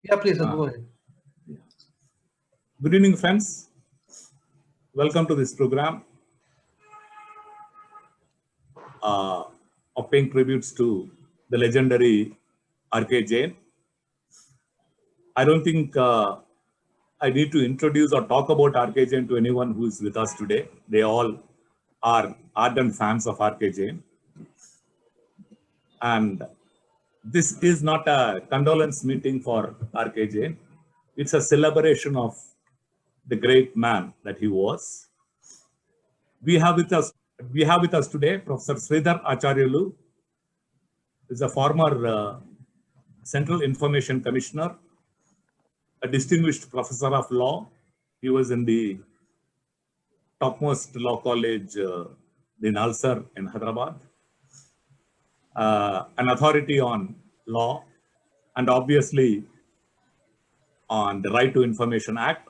Yeah, please go ahead. Good evening, friends. Welcome to this program of paying tributes to the legendary R.K. Jain. I don't think I need to introduce or talk about R.K. Jain to anyone who is with us today. They all are ardent fans of R.K. Jain. And this is not a condolence meeting for R.K. Jain. It's a celebration of the great man that he was. We have with us today Professor Sridhar Acharyalu, who is a former Central Information Commissioner, a distinguished professor of law. He was in the topmost law college, the Nalsar in Hyderabad, an authority on law and obviously on the Right to Information Act,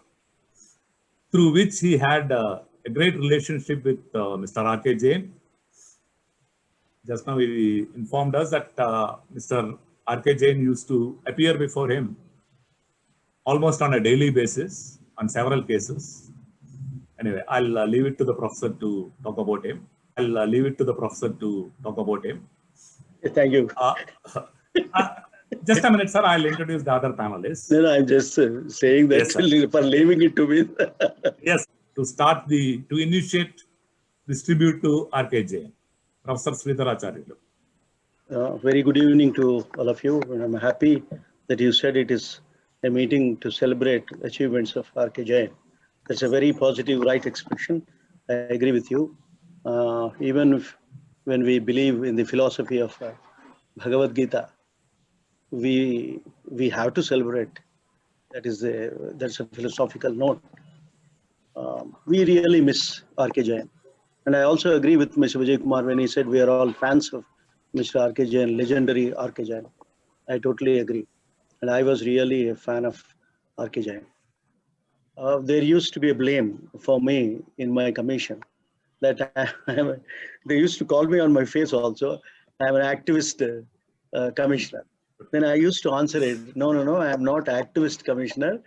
through which he had a great relationship with Mr. R.K. Jain. Just now he informed us that Mr. R.K. Jain used to appear before him almost on a daily basis on several cases. Anyway, I'll leave it to the professor to talk about him. Thank you. Just a minute, sir. I'll introduce the other panelists. No, I'm just saying that Yes, for leaving it to me. Yes, to initiate this tribute to R.K. Jain, Professor Sridhar Acharyalu. Very good evening to all of you. And I'm happy that you said it is a meeting to celebrate achievements of R.K. Jain. That's a very positive, right expression. I agree with you. Even if, when we believe in the philosophy of Bhagavad Gita, we have to celebrate. That's a philosophical note. We really miss R.K. Jain. And I also agree with Mr. Vijay Kumar when he said we are all fans of Mr. R.K. Jain, legendary R.K. Jain. I totally agree. And I was really a fan of R.K. Jain. There used to be a blame for me in my commission that they used to call me on my face also. I'm an activist commissioner. Then I used to answer it, no, I am not activist commissioner.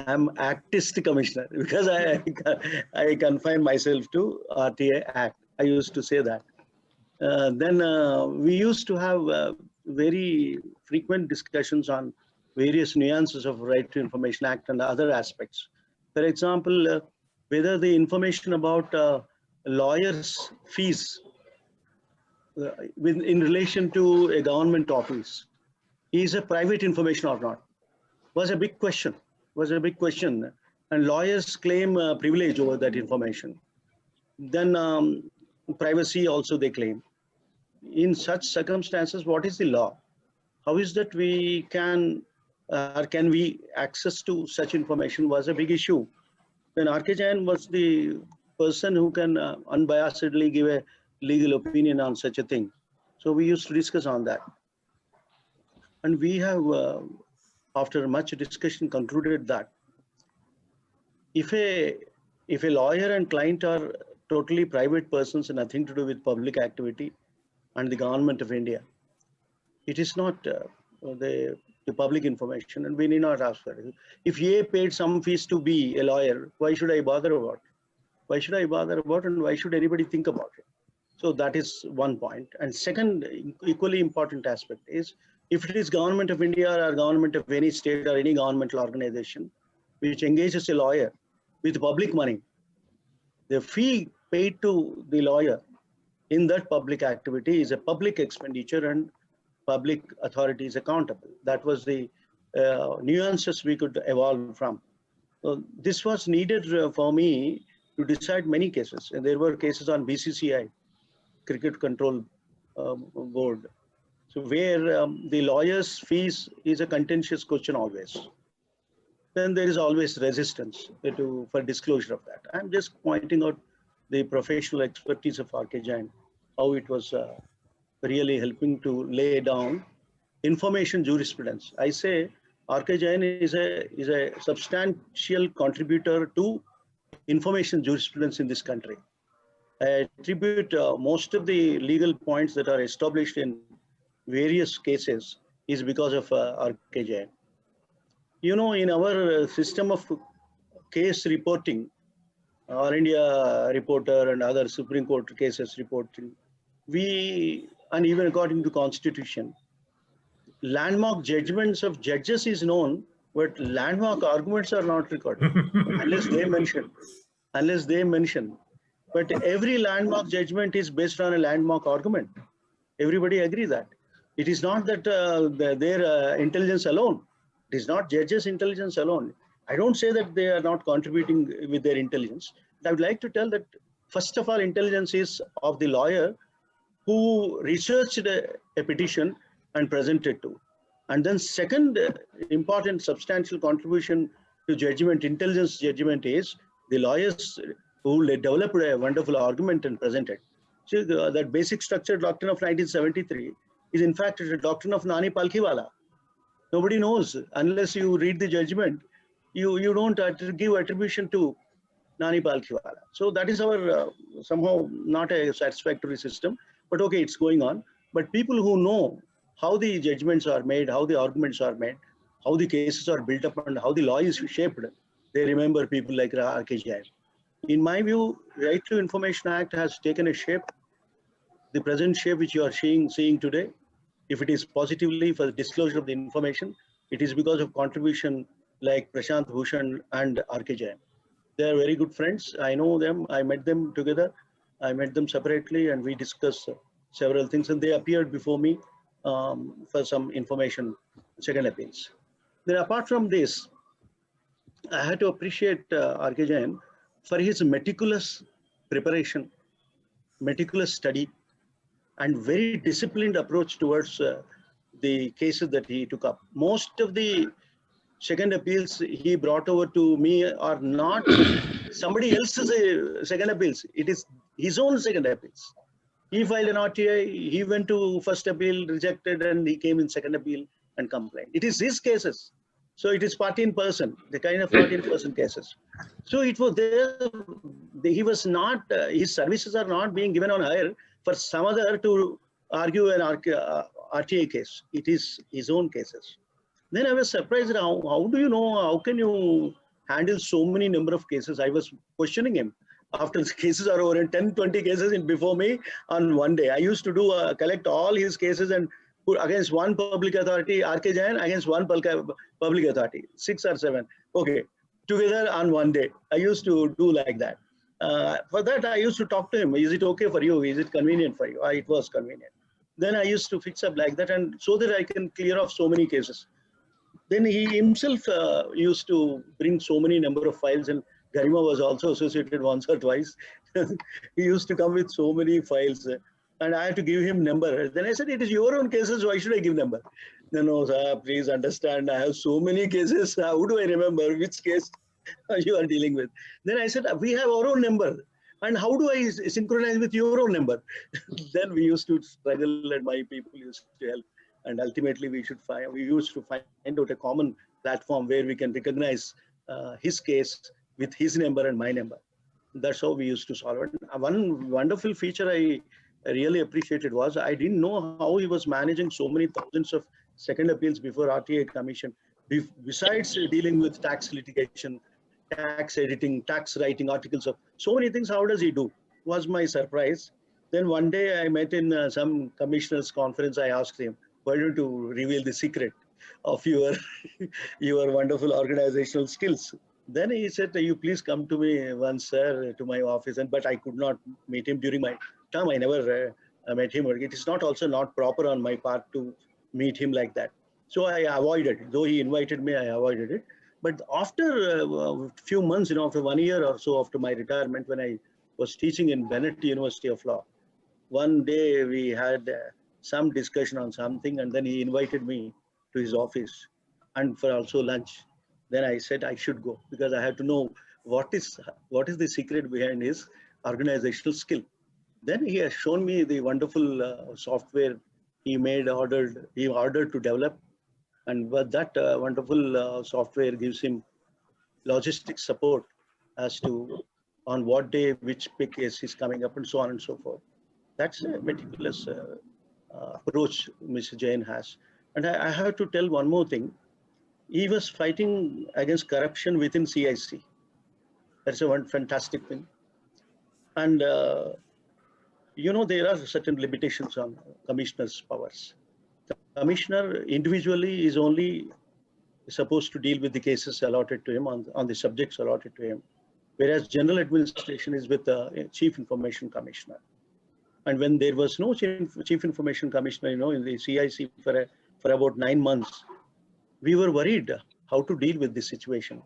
I'm actist commissioner because I confine myself to RTA Act. I used to say that. Then we used to have very frequent discussions on various nuances of Right to Information Act and other aspects. For example, whether the information about lawyers' fees in relation to a government office is a private information or not was a big question. And lawyers claim privilege over that information. Then privacy also they claim. In such circumstances, what is the law? How is that we can we access to such information was a big issue. Then R.K. Jain was the person who can unbiasedly give a legal opinion on such a thing. So we used to discuss on that. And we have, after much discussion, concluded that if a lawyer and client are totally private persons and nothing to do with public activity and the government of India, it is not the public information, and we need not ask for it. If A paid some fees to be a lawyer, why should I bother about it? Why should I bother about it, and why should anybody think about it? So that is one point. And second, equally important aspect is, if it is government of India or government of any state or any governmental organization which engages a lawyer with public money, the fee paid to the lawyer in that public activity is a public expenditure and public authority is accountable. That was the nuances we could evolve from. So this was needed for me to decide many cases. And there were cases on BCCI, Cricket Control Board. So where the lawyer's fees is a contentious question always. Then there is always resistance for disclosure of that. I'm just pointing out the professional expertise of R.K. Jain, how it was really helping to lay down information jurisprudence. I say R.K. Jain is a substantial contributor to information jurisprudence in this country. I attribute most of the legal points that are established in various cases is because of R.K. Jain. You know, in our system of case reporting, All India Reporter and other Supreme Court cases reporting, and even according to Constitution, landmark judgments of judges is known, but landmark arguments are not recorded unless they mention. Unless they mention. But every landmark judgment is based on a landmark argument. Everybody agree that. It is not that their intelligence alone. It is not judges' intelligence alone. I don't say that they are not contributing with their intelligence. I would like to tell that first of all, intelligence is of the lawyer who researched a petition and presented to. And then second important substantial contribution to judgment, intelligence judgment is the lawyers who developed a wonderful argument and presented. See, that basic structure doctrine of 1973 is in fact a doctrine of Nani Palkhiwala. Nobody knows unless you read the judgment. You don't give attribution to Nani Palkhiwala. So that is our somehow not a satisfactory system, but okay, it's going on. But people who know how the judgments are made, how the arguments are made, how the cases are built up, and how the law is shaped, they remember people like R.K. Jain. In my view, Right to Information Act has taken a shape, the present shape which you are seeing today. If it is positively for the disclosure of the information, it is because of contribution like Prashant Bhushan and R.K. Jain. They are very good friends. I know them. I met them together. I met them separately, and we discussed several things. And they appeared before me for some information, second appeals. Then, apart from this, I had to appreciate R.K. Jain for his meticulous preparation, meticulous study, and very disciplined approach towards the cases that he took up. Most of the second appeals he brought over to me are not somebody else's second appeals. It is his own second appeals. He filed an RTI, he went to first appeal, rejected, and he came in second appeal and complained. It is his cases. So it is party in person, the kind of party in person cases. So it was there, he was not, his services are not being given on hire for some other to argue an RTI case. It is his own cases. Then I was surprised, how do you know, how can you handle so many number of cases? I was questioning him after the cases are over, and 10, 20 cases before me on one day. I used to do collect all his cases and put against one public authority, R.K. Jain, against one public authority, 6 or 7. Okay, together on one day. I used to do like that. For that, I used to talk to him. Is it okay for you? Is it convenient for you? It was convenient. Then I used to fix up like that, and so that I can clear off so many cases. Then he himself used to bring so many number of files, and Garima was also associated once or twice. He used to come with so many files, and I had to give him number. Then I said, it is your own cases, why should I give number? No, sir, please understand, I have so many cases. How do I remember which case you are dealing with? Then I said, we have our own number. And how do I synchronize with your own number? Then we used to struggle, and my people used to help. And ultimately, we used to find out a common platform where we can recognize his case with his number and my number. That's how we used to solve it. One wonderful feature I really appreciated was I didn't know how he was managing so many thousands of second appeals before RTI Commission. Besides dealing with tax litigation, tax editing, tax writing, articles of so many things, how does he do? Was my surprise. Then one day I met in some commissioners conference. I asked him, why don't you reveal the secret of your wonderful organizational skills? Then he said, you please come to me once, sir, to my office. But I could not meet him during my term. I never met him. It is not proper on my part to meet him like that. So I avoided it. Though he invited me, I avoided it. But after a few months, after 1 year or so after my retirement, when I was teaching in Bennett University of Law, one day we had some discussion on something, and then he invited me to his office and for also lunch. Then I said I should go because I had to know what is the secret behind his organizational skill. Then he has shown me the wonderful software he ordered to develop, and that wonderful software gives him logistic support as to on what day which case is coming up and so on and so forth. That's a meticulous approach Mr. Jain has. And I have to tell one more thing. he was fighting against corruption within CIC. That's a one fantastic thing. And there are certain limitations on commissioner's powers. The commissioner individually is only supposed to deal with the cases allotted to him on the subjects allotted to him, whereas general administration is with the Chief Information Commissioner. And when there was no Chief Information Commissioner, in the CIC for about 9 months, we were worried how to deal with this situation.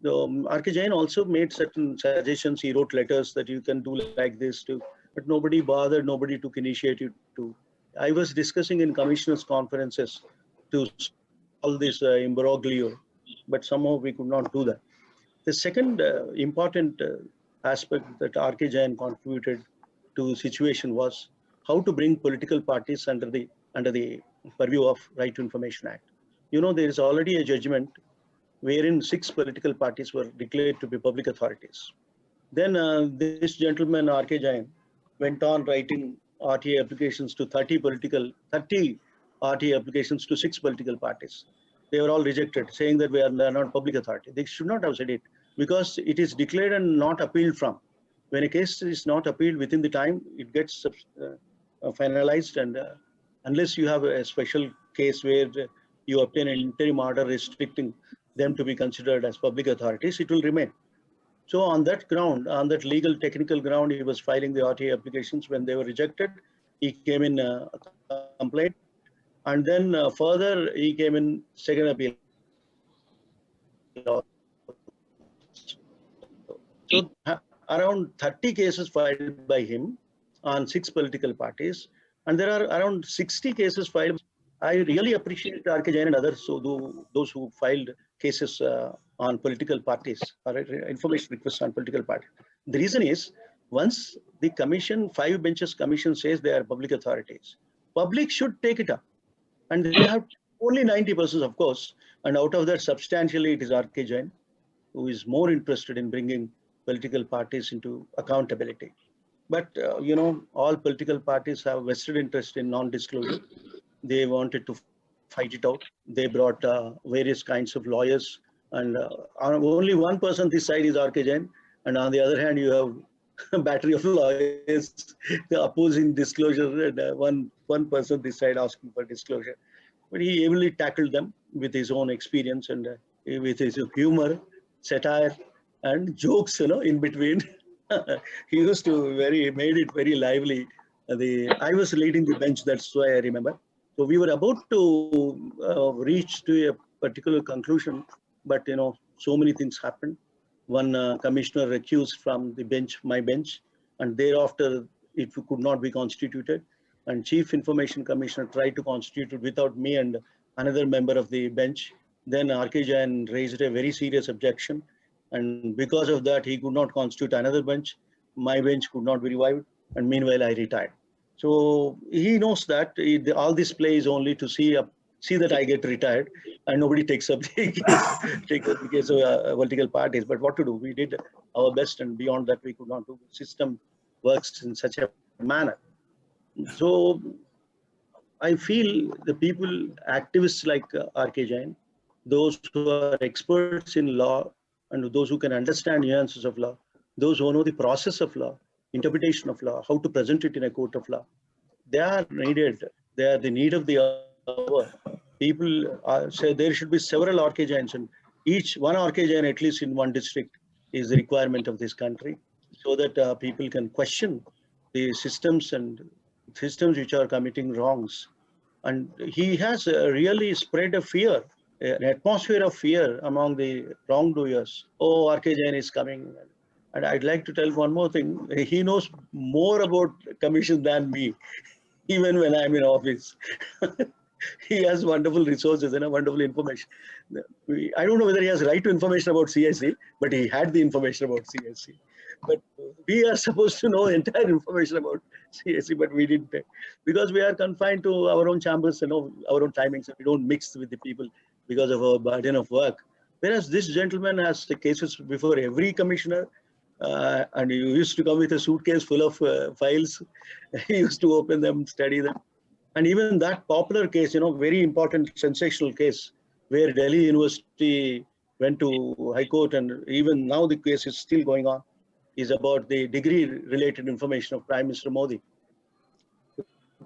R.K. Jain also made certain suggestions. He wrote letters that you can do like this too, but nobody bothered, nobody took initiative to. I was discussing in commissioners' conferences to solve this imbroglio, but somehow we could not do that. The second important aspect that R.K. Jain contributed to the situation was how to bring political parties under the purview of Right to Information Act. There is already a judgment wherein 6 political parties were declared to be public authorities. Then this gentleman, R.K. Jain, went on writing RTA applications to 30 RTA applications to 6 political parties. They were all rejected, saying that they are not public authority. They should not have said it, because it is declared and not appealed from. When a case is not appealed within the time, it gets finalized, and unless you have a special case where you obtain an interim order restricting them to be considered as public authorities, it will remain. So on that ground, on that legal technical ground, he was filing the RTA applications. When they were rejected, he came in a complaint, and then further he came in second appeal. So around 30 cases filed by him on 6 political parties, and there are around 60 cases filed. I really appreciate R.K. Jain and others, those who filed cases on political parties or information requests on political parties. The reason is, once the commission, 5 benches commission says they are public authorities, public should take it up, and they have only 90%, of course, and out of that substantially it is R.K. Jain who is more interested in bringing political parties into accountability. But all political parties have vested interest in non-disclosure. They wanted to fight it out. They brought various kinds of lawyers, and only one person this side is R.K. Jain, and on the other hand you have a battery of lawyers opposing disclosure, and one person this side asking for disclosure. But he ably tackled them with his own experience and with his humor, satire, and jokes, in between. He used to made it very lively. I was leading the bench, that's why I remember. So we were about to reach to a particular conclusion, but so many things happened. One commissioner recused from the bench, my bench, and thereafter it could not be constituted. And Chief Information Commissioner tried to constitute it without me and another member of the bench. Then R.K. Jain raised a very serious objection, and because of that he could not constitute another bench. My bench could not be revived, and meanwhile I retired. So he knows that all this play is only to see that I get retired, and nobody takes up the case of political parties. But what to do? We did our best, and beyond that we could not do. The system works in such a manner. So I feel the people, activists like R.K. Jain, those who are experts in law and those who can understand nuances of law, those who know the process of law, interpretation of law, how to present it in a court of law, they are needed. They are the need of the hour. People say there should be several R.K. Jains, and each one R.K. Jain at least in one district is the requirement of this country, so that people can question the systems which are committing wrongs. And he has really spread a fear, an atmosphere of fear among the wrongdoers. Oh, R.K. Jain is coming. And I'd like to tell one more thing. He knows more about commission than me, even when I'm in office. He has wonderful resources and wonderful information. I don't know whether he has right to information about CIC, but he had the information about CIC. But we are supposed to know entire information about CIC, but we didn't, because we are confined to our own chambers, our own timings, and we don't mix with the people because of our burden of work. Whereas this gentleman has the cases before every commissioner, and he used to come with a suitcase full of files. He used to open them, study them. And even that popular case, very important, sensational case, where Delhi University went to High Court, and even now the case is still going on, is about the degree-related information of Prime Minister Modi.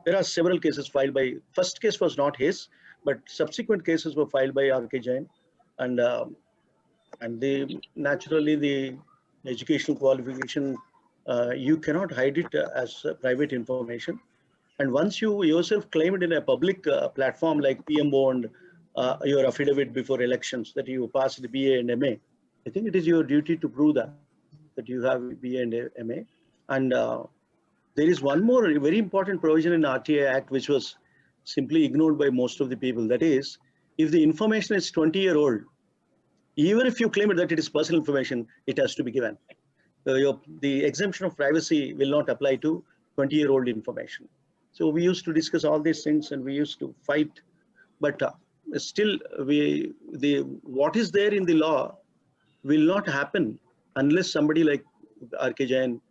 There are several cases filed by, first case was not his, but subsequent cases were filed by R.K. Jain, and naturally the educational qualification, you cannot hide it as private information. And once you yourself claim it in a public platform like PMO and your affidavit before elections that you passed the BA and MA, I think it is your duty to prove that you have BA and MA. And there is one more very important provision in RTI Act which was simply ignored by most of the people. That is, if the information is 20-year-old, even if you claim it that it is personal information, it has to be given. The exemption of privacy will not apply to 20-year-old information. So we used to discuss all these things and we used to fight, but still what is there in the law will not happen unless somebody like R.K. Jain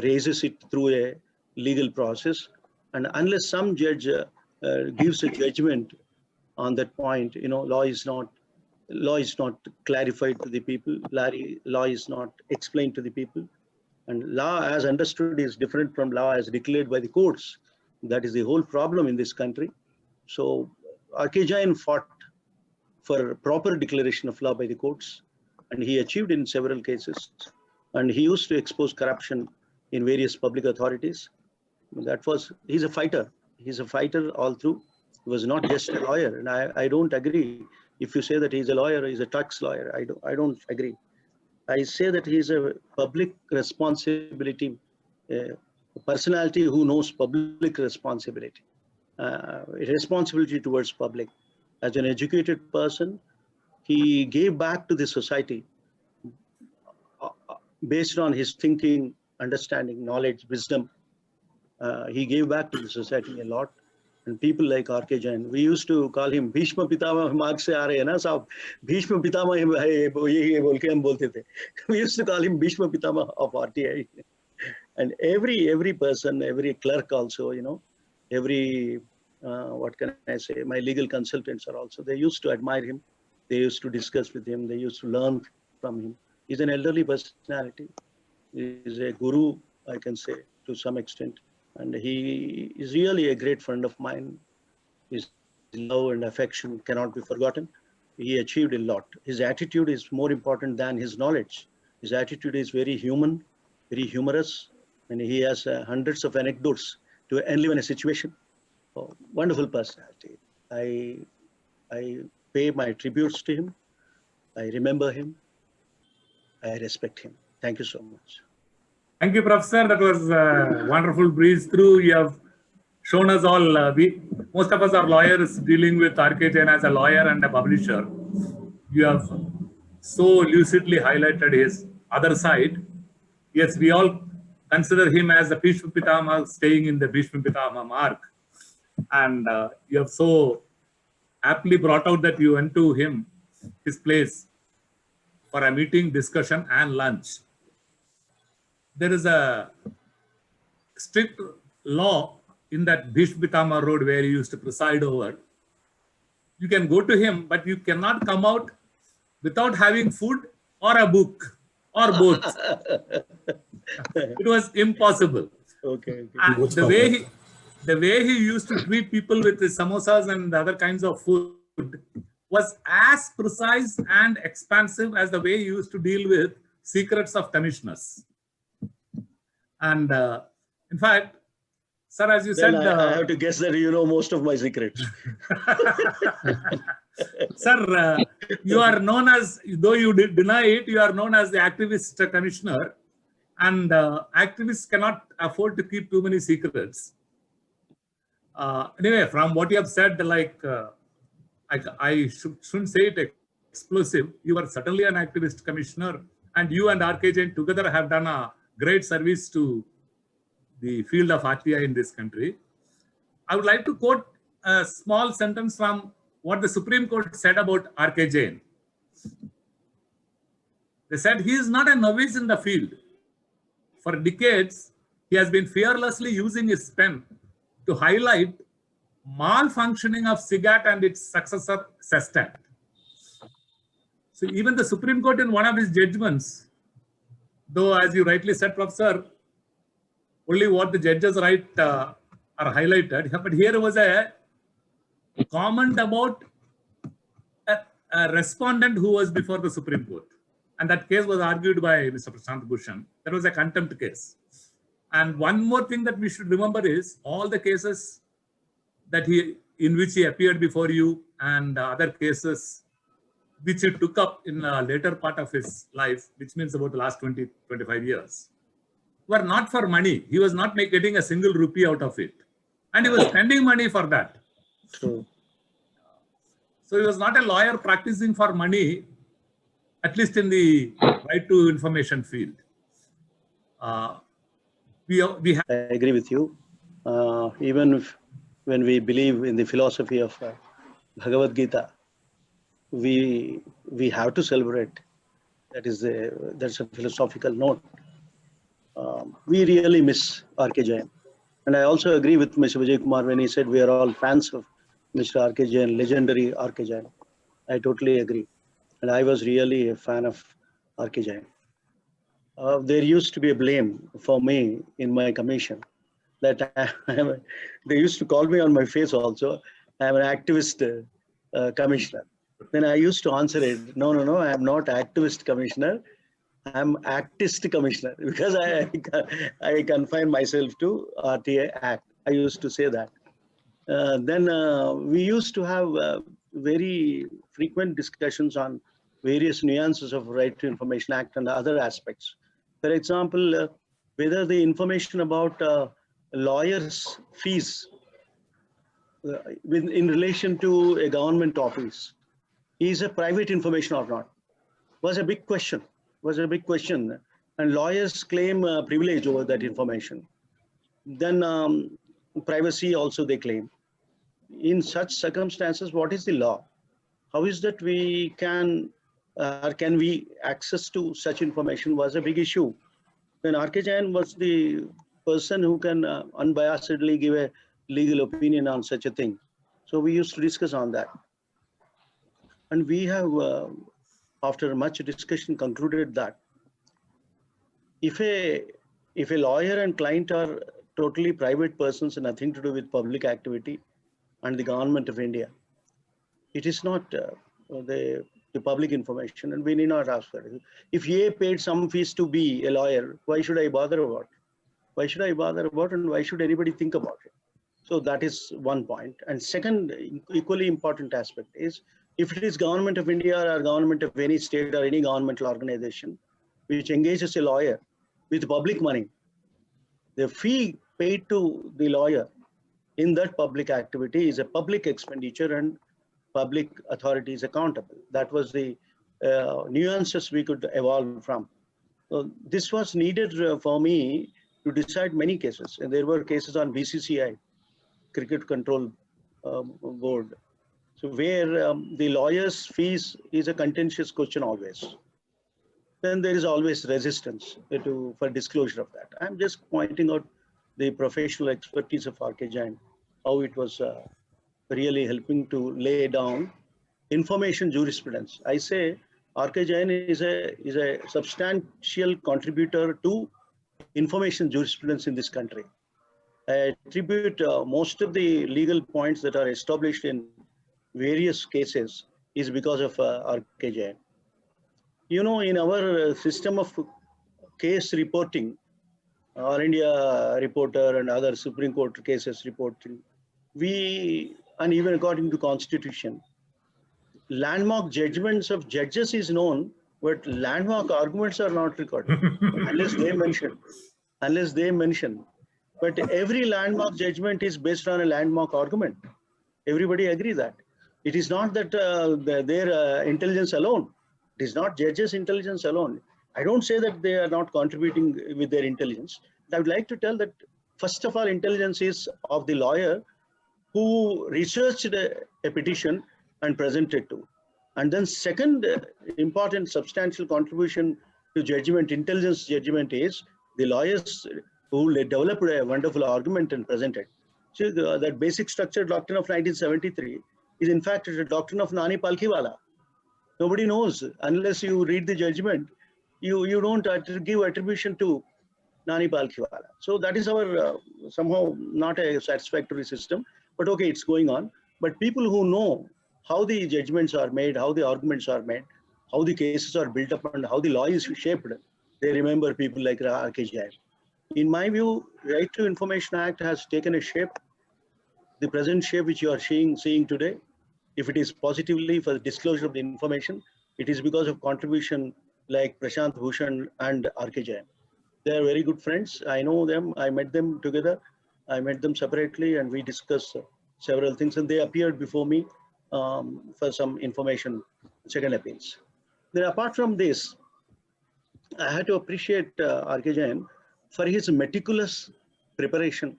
raises it through a legal process, and unless some judge gives a judgment on that point. Law is not clarified to the people. Law is not explained to the people, and law as understood is different from law as declared by the courts. That is the whole problem in this country. So R.K. Jain fought for proper declaration of law by the courts, and he achieved in several cases. And he used to expose corruption in various public authorities. He's a fighter. He's a fighter all through. He was not just a lawyer. And I don't agree. If you say that he's a lawyer, he's a tax lawyer, I don't agree. I say that he's a public responsibility, personality who knows public responsibility, responsibility towards public. As an educated person, he gave back to the society based on his thinking, understanding, knowledge, wisdom. He gave back to the society a lot. And people like R.K. Jain, we used to call him Bhishma Pitama. Mark se aa rahe hai na sahab, Bhishma Pitama hai, ye bol ke hum bolte the. We used to call him Bhishma Pitama of RTI. And every person, every clerk also, every, what can I say, my legal consultants are also, they used to admire him. They used to discuss with him. They used to learn from him. He's an elderly personality. He's a guru, I can say, to some extent. And he is really a great friend of mine. His love and affection cannot be forgotten. He achieved a lot. His attitude is more important than his knowledge. His attitude is very human, very humorous, and he has hundreds of anecdotes to enliven a situation. Oh, wonderful personality. I pay my tributes to him. I remember him. I respect him. Thank you so much. Thank you, Professor. That was a wonderful breeze through. You have shown us all, most of us are lawyers dealing with R.K. Jain as a lawyer and a publisher. You have so lucidly highlighted his other side. Yes, we all consider him as the Bhishma Pitama staying in the Bhishma Pitama mark. And you have so aptly brought out that you went to his place for a meeting, discussion, and lunch. There is a strict law in that Bhishma Pitama road where he used to preside over. You can go to him, but you cannot come out without having food or a book or both. It was impossible. Okay. And the way he used to treat people with his samosas and other kinds of food was as precise and expansive as the way he used to deal with secrets of commissioners. And in fact, sir, as you said, I have to guess that you know most of my secrets. Sir, you are known as, though you deny it, you are known as the activist commissioner, and activists cannot afford to keep too many secrets. Anyway, from what you have said, like I shouldn't say it explosive. You are certainly an activist commissioner, and you and R.K. Jain together have done a great service to the field of RTI in this country. I would like to quote a small sentence from what the Supreme Court said about R.K. Jain. They said he is not a novice in the field. For decades, he has been fearlessly using his pen to highlight malfunctioning of SIGAT and its successor, SESTAT. So even the Supreme Court in one of its judgments, though as you rightly said, Professor, only what the judges write are highlighted, but here was a comment about a respondent who was before the Supreme Court. And that case was argued by Mr. Prashant Bhushan. That was a contempt case. And one more thing that we should remember is all the cases that in which he appeared before you and other cases which he took up in the later part of his life, which means about the last 20, 25 years, were not for money. He was not getting a single rupee out of it. And he was spending money for that. True. So he was not a lawyer practicing for money, at least in the right to information field. We have. I agree with you. Even if, when we believe in the philosophy of Bhagavad Gita, we have to celebrate. That's a philosophical note. We really miss R.K. Jain. And I also agree with Mr. Vijay Kumar when he said we are all fans of Mr. R.K. Jain, legendary R.K. Jain. I totally agree. And I was really a fan of R.K. Jain. There used to be a blame for me in my commission that they used to call me on my face also. I'm an activist commissioner. Then I used to answer it, no, I'm not activist commissioner. I'm actist commissioner because I confine myself to RTA Act. I used to say that. Then we used to have very frequent discussions on various nuances of Right to Information Act and other aspects. For example, whether the information about lawyers' fees in relation to a government office is a private information or not was a big question. And lawyers claim privilege over that information. Then privacy also they claim. In such circumstances, what is the law? How is that we can we access to such information was a big issue. Then R.K. Jain was the person who can unbiasedly give a legal opinion on such a thing. So we used to discuss on that. And we have, after much discussion, concluded that if a lawyer and client are totally private persons and nothing to do with public activity and the government of India, it is not the public information, and we need not ask for it. If A paid some fees to be a lawyer, why should I bother about it? Why should I bother about it, and why should anybody think about it? So that is one point. And second, equally important aspect is, if it is government of India or government of any state or any governmental organization which engages a lawyer with public money, the fee paid to the lawyer in that public activity is a public expenditure and public authority is accountable. That was the nuances we could evolve from. So this was needed for me to decide many cases. And there were cases on BCCI, Cricket Control Board. So where the lawyer's fees is a contentious question always. Then there is always resistance for disclosure of that. I'm just pointing out the professional expertise of R.K. Jain, how it was really helping to lay down information jurisprudence. I say R.K. Jain is a substantial contributor to information jurisprudence in this country. I attribute most of the legal points that are established in various cases is because of R.K. Jain. You know, in our system of case reporting, All India Reporter and other Supreme Court cases reporting, and even according to Constitution, landmark judgments of judges is known, but landmark arguments are not recorded unless they mention. But every landmark judgment is based on a landmark argument. Everybody agree that. It is not that their intelligence alone. It is not judges' intelligence alone. I don't say that they are not contributing with their intelligence. I would like to tell that, first of all, intelligence is of the lawyer who researched a petition and presented to. And then second important substantial contribution to judgment, intelligence judgment, is the lawyers who developed a wonderful argument and presented. So that basic structure doctrine of 1973 is in fact a doctrine of Nani Palkhiwala. Nobody knows unless you read the judgment. You don't give attribution to Nani Palkhiwala. So that is our somehow not a satisfactory system. But okay, it's going on. But people who know how the judgments are made, how the arguments are made, how the cases are built up, and how the law is shaped, they remember people like R.K. Jain. In my view, Right to Information Act has taken a shape, the present shape which you are seeing today. If it is positively for the disclosure of the information, it is because of contribution like Prashant Bhushan and R.K. Jain. They are very good friends. I know them. I met them together. I met them separately, and we discussed several things. And they appeared before me for some information, second appeals. Then, apart from this, I had to appreciate R.K. Jain for his meticulous preparation,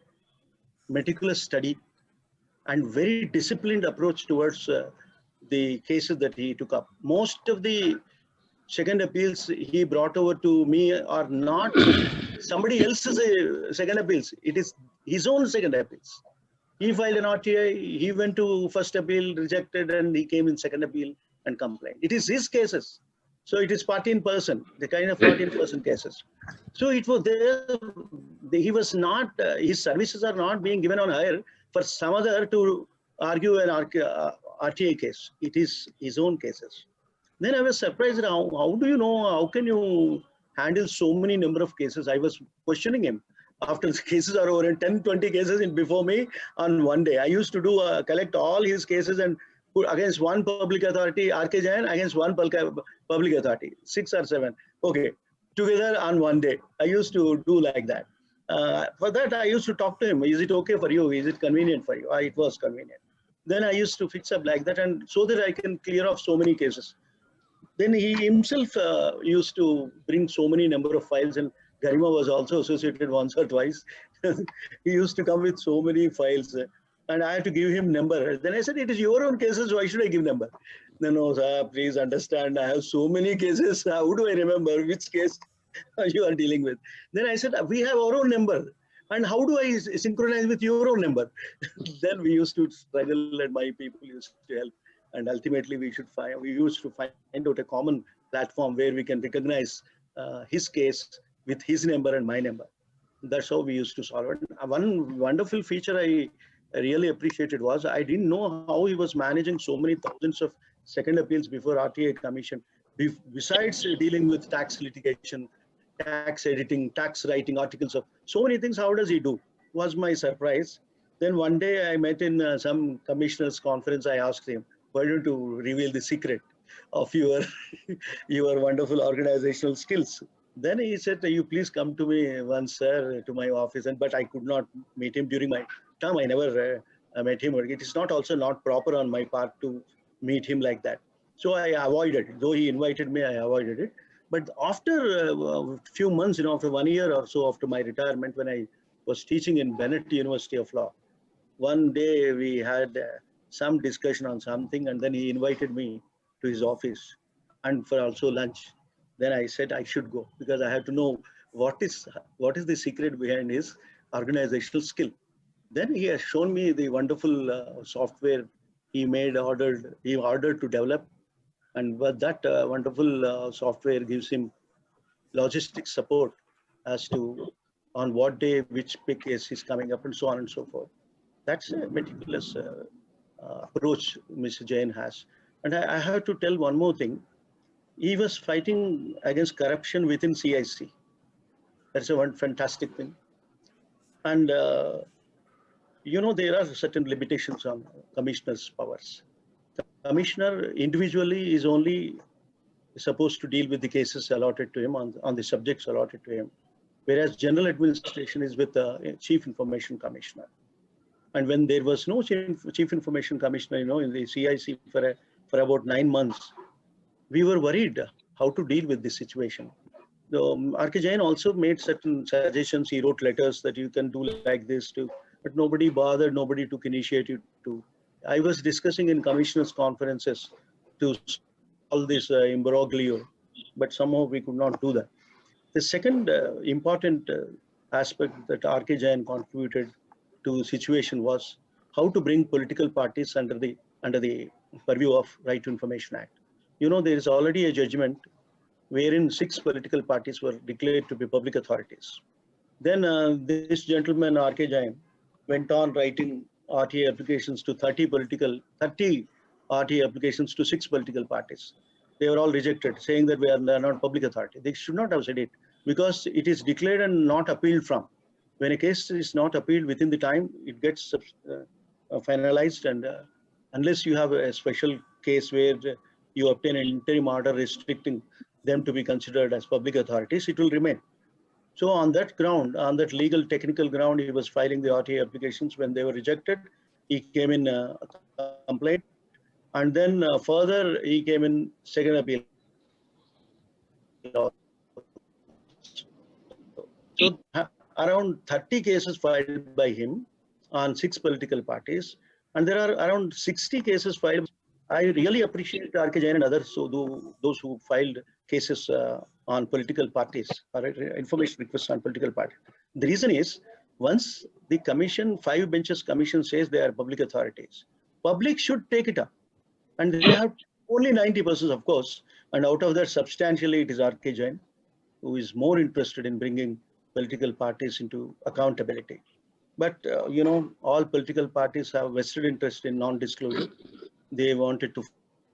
meticulous study, and very disciplined approach towards the cases that he took up. Most of the second appeals he brought over to me are not somebody else's second appeals. It is his own second appeals. He filed an RTI, he went to first appeal, rejected, and he came in second appeal and complained. It is his cases. So it is 14%, the kind of 14% cases. So it was there, he was not, his services are not being given on hire for some other to argue an RTI case. It is his own cases. Then I was surprised, how do you know, how can you handle so many number of cases? I was questioning him after the cases are over, and 10, 20 cases before me on one day. I used to do collect all his cases and put against one public authority, R.K. Jain, against one public authority, 6 or 7. Okay, together on one day. I used to do like that. For that, I used to talk to him. Is it okay for you? Is it convenient for you? It was convenient. Then I used to fix up like that, and so that I can clear off so many cases. Then he himself used to bring so many number of files, and Garima was also associated once or twice. He used to come with so many files, and I had to give him number. Then I said, it is your own cases, why should I give number? No, sir, please understand, I have so many cases. How do I remember which case you are dealing with? Then I said, we have our own number. And how do I synchronize with your own number? Then we used to struggle, and my people used to help. And ultimately, we used to find out a common platform where we can recognize his case with his number and my number. That's how we used to solve it. One wonderful feature I really appreciated was I didn't know how he was managing so many thousands of second appeals before RTI Commission. Besides dealing with tax litigation, tax editing, tax writing, articles of so many things, how does he do? Was my surprise. Then one day I met in some commissioners conference. I asked him, why don't you reveal the secret of your wonderful organizational skills? Then he said, you please come to me once, sir, to my office. But I could not meet him during my term. I never met him. It is not proper on my part to meet him like that. So I avoided it. Though he invited me, I avoided it. But after a few months, after 1 year or so after my retirement, when I was teaching in Bennett University of Law, one day we had some discussion on something, and then he invited me to his office and for also lunch. Then I said I should go because I had to know what is the secret behind his organizational skill. Then he has shown me the wonderful software he ordered to develop, and that wonderful software gives him logistic support as to on what day which case is coming up and so on and so forth. That's a meticulous approach Mr. Jain has. And I have to tell one more thing. He was fighting against corruption within CIC. That's a one fantastic thing. And, there are certain limitations on commissioner's powers. The commissioner individually is only supposed to deal with the cases allotted to him on the subjects allotted to him, whereas general administration is with the Chief Information Commissioner. And when there was no Chief Information Commissioner, in the CIC for about 9 months, we were worried how to deal with this situation. R.K. Jain also made certain suggestions. He wrote letters that you can do like this too, but nobody bothered, nobody took initiative to. I was discussing in commissioners' conferences to solve this imbroglio, but somehow we could not do that. The second important aspect that R.K. Jain contributed to the situation was how to bring political parties under the purview of Right to Information Act. You know, there is already a judgment wherein 6 political parties were declared to be public authorities. Then this gentleman, R.K. Jain, went on writing RTA applications to 30 RTA applications to 6 political parties. They were all rejected, saying that they are not public authority. They should not have said it because it is declared and not appealed from. When a case is not appealed within the time, it gets finalized, and unless you have a special case where you obtain an interim order restricting them to be considered as public authorities, it will remain. So on that ground, on that legal technical ground, he was filing the RTA applications. When they were rejected, he came in a complaint, and then further he came in second appeal. So around 30 cases filed by him on 6 political parties, and there are around 60 cases filed. I really appreciate R.K. Jain and others, so those who filed cases on political parties or information requests on political parties. The reason is, once the commission, 5 benches commission says they are public authorities, public should take it up, and they have only 90%, of course, and out of that substantially it is R.K. Jain who is more interested in bringing political parties into accountability. But you know, all political parties have vested interest in non-disclosure. They wanted to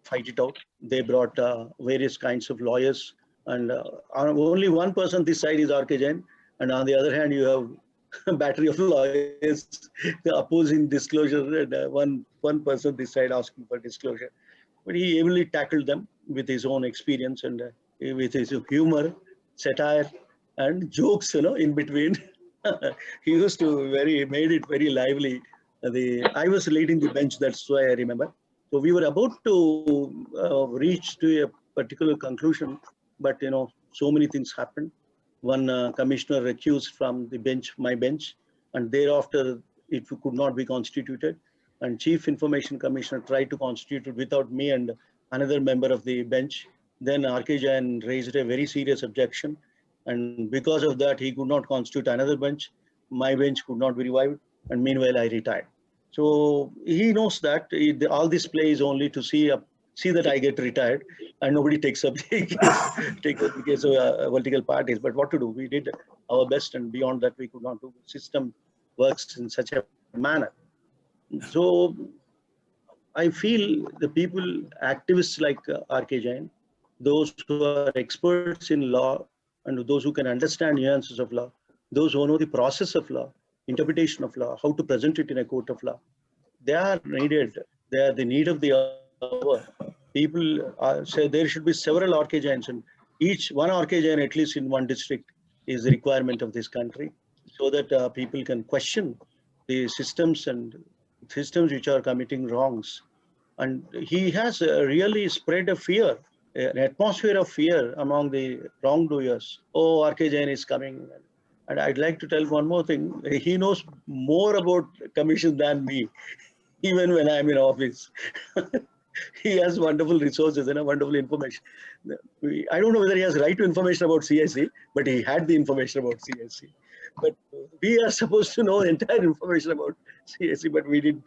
fight it out. They brought various kinds of lawyers, and only one person this side is R.K. Jain, and on the other hand, you have a battery of lawyers opposing disclosure, and one person this side asking for disclosure. But he ably tackled them with his own experience and with his humor, satire, and jokes, you know, in between. He used to made it very lively. I was leading the bench, that's why I remember. So we were about to reach to a particular conclusion, but you know, so many things happened. One commissioner recused from the bench, my bench, and thereafter it could not be constituted. And Chief Information Commissioner tried to constitute it without me and another member of the bench. Then R.K. Jain raised a very serious objection, and because of that, he could not constitute another bench. My bench could not be revived, and meanwhile, I retired. So he knows that all this play is only to see that I get retired, and nobody takes up the case of political parties. But what to do? We did our best, and beyond that, we could not do. The system works in such a manner. So I feel the people, activists like R.K. Jain, those who are experts in law and those who can understand nuances of law, those who know the process of law, interpretation of law, how to present it in a court of law, they are needed. They are the need of the hour. People say there should be several R.K. Jains, and each one R.K. Jain, at least in one district, is the requirement of this country, so that people can question the systems which are committing wrongs. And he has really spread a fear, an atmosphere of fear among the wrongdoers. Oh, R.K. Jain is coming. And I'd like to tell one more thing. He knows more about commission than me, even when I'm in office. He has wonderful resources and wonderful information. I don't know whether he has right to information about CIC, but he had the information about CIC. But we are supposed to know entire information about CIC, but we didn't,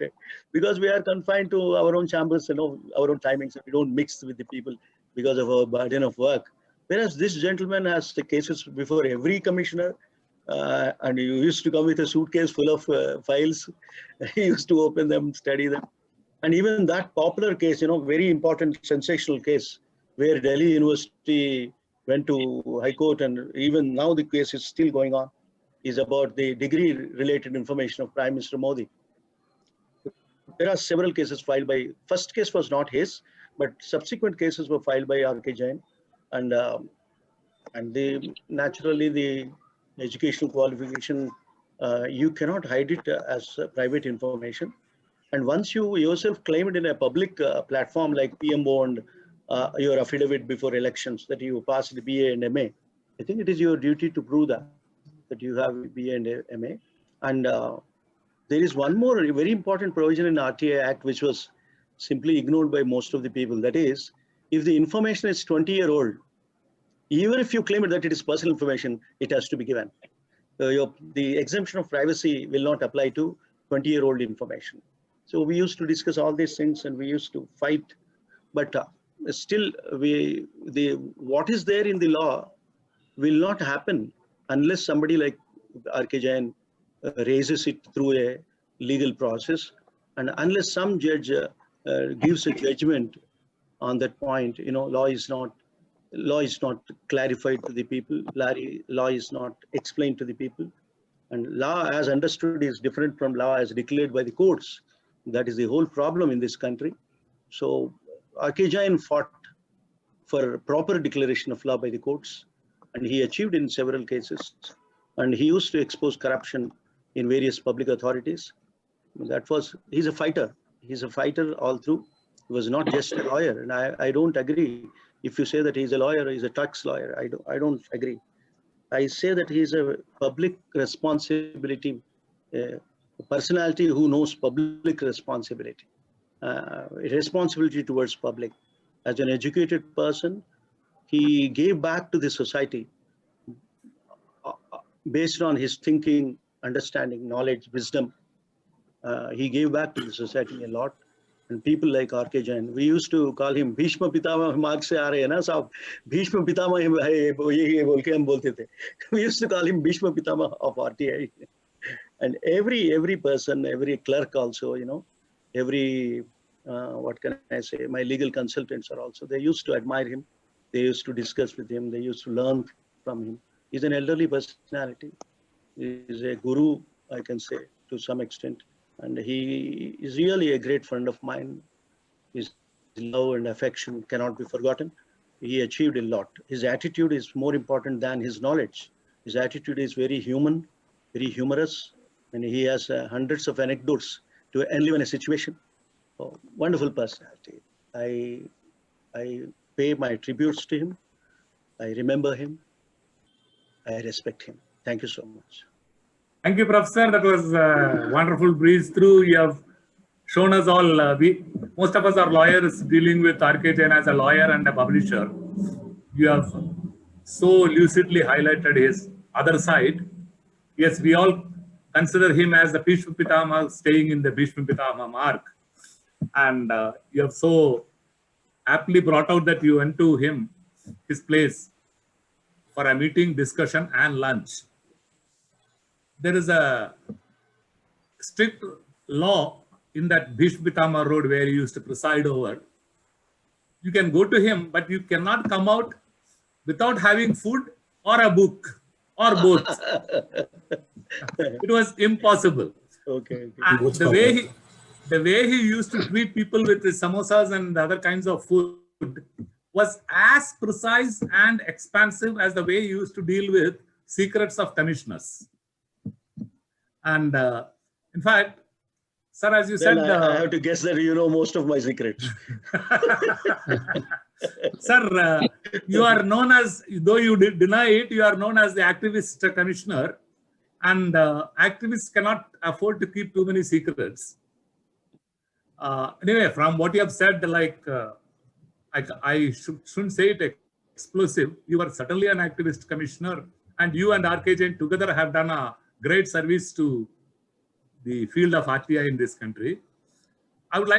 because we are confined to our own chambers, our own timings. We don't mix with the people because of our burden of work. Whereas this gentleman has the cases before every commissioner, and he used to come with a suitcase full of files. He used to open them, study them. And even that popular case, very important, sensational case, where Delhi University went to High Court, and even now the case is still going on, is about the degree-related information of Prime Minister Modi. There are several cases filed by, first case was not his, but subsequent cases were filed by R.K. Jain. And naturally, the educational qualification, you cannot hide it as private information. And once you yourself claim it in a public platform like PMO and your affidavit before elections that you passed the BA and MA, I think it is your duty to prove that you have BA and MA. And there is one more very important provision in RTA Act, which was simply ignored by most of the people. That is, if the information is 20-year-old, even if you claim that it is personal information, it has to be given. The exemption of privacy will not apply to 20-year-old information. So we used to discuss all these things and we used to fight. But still what is there in the law will not happen unless somebody like R.K. Jain raises it through a legal process, and unless some judge gives a judgment on that point, law is not clarified to the people. Law is not explained to the people, and law as understood is different from law as declared by the courts. That is the whole problem in this country. So R.K. Jain fought for proper declaration of law by the courts, and he achieved in several cases. And he used to expose corruption in various public authorities. He's a fighter. He's a fighter all through. He was not just a lawyer, and I don't agree. If you say that he's a lawyer, he's a tax lawyer, I don't agree. I say that he's a public responsibility, a personality who knows public responsibility, responsibility towards public. As an educated person, he gave back to the society based on his thinking, understanding, knowledge, wisdom. He gave back to the society a lot. And people like R.K. Jain, we used to call him Bhishma Pitama. Mark se aa rahe hai na sahab, Bhishma Pitama ye bol ke hum bolte the. We used to call him Bhishma Pitama of RTI. And every person, every clerk also, every what can I say, my legal consultants are also, they used to admire him. They used to discuss with him. They used to learn from him. He's an elderly personality. He's a guru, I can say, to some extent. And he is really a great friend of mine. His love and affection cannot be forgotten. He achieved a lot. His attitude is more important than his knowledge. His attitude is very human, very humorous, and he has hundreds of anecdotes to enliven a situation. Oh, wonderful personality. I pay my tributes to him. I remember him. I respect him. Thank you so much. Thank you, Professor. That was a wonderful breeze through. You have shown us all. Most of us are lawyers dealing with R.K. Jain as a lawyer and a publisher. You have so lucidly highlighted his other side. Yes, we all consider him as the Bhishma Pitama staying in the Bhishma Pitama mark. And you have so aptly brought out that you went to his place for a meeting, discussion, and lunch. There is a strict law in that Bhishma Pitama road where he used to preside over. You can go to him, but you cannot come out without having food or a book or both. It was impossible. Okay. And the way he used to treat people with his samosas and other kinds of food was as precise and expansive as the way he used to deal with secrets of commissioners. And in fact, sir, as you said, I have to guess that you know most of my secrets. Sir, you are known as, though you deny it, you are known as the activist commissioner, and activists cannot afford to keep too many secrets. Anyway, from what you have said, like I shouldn't say it explosive. You are certainly an activist commissioner, and you and R.K. Jain together have done a great service to the field of RTI in this country. I would like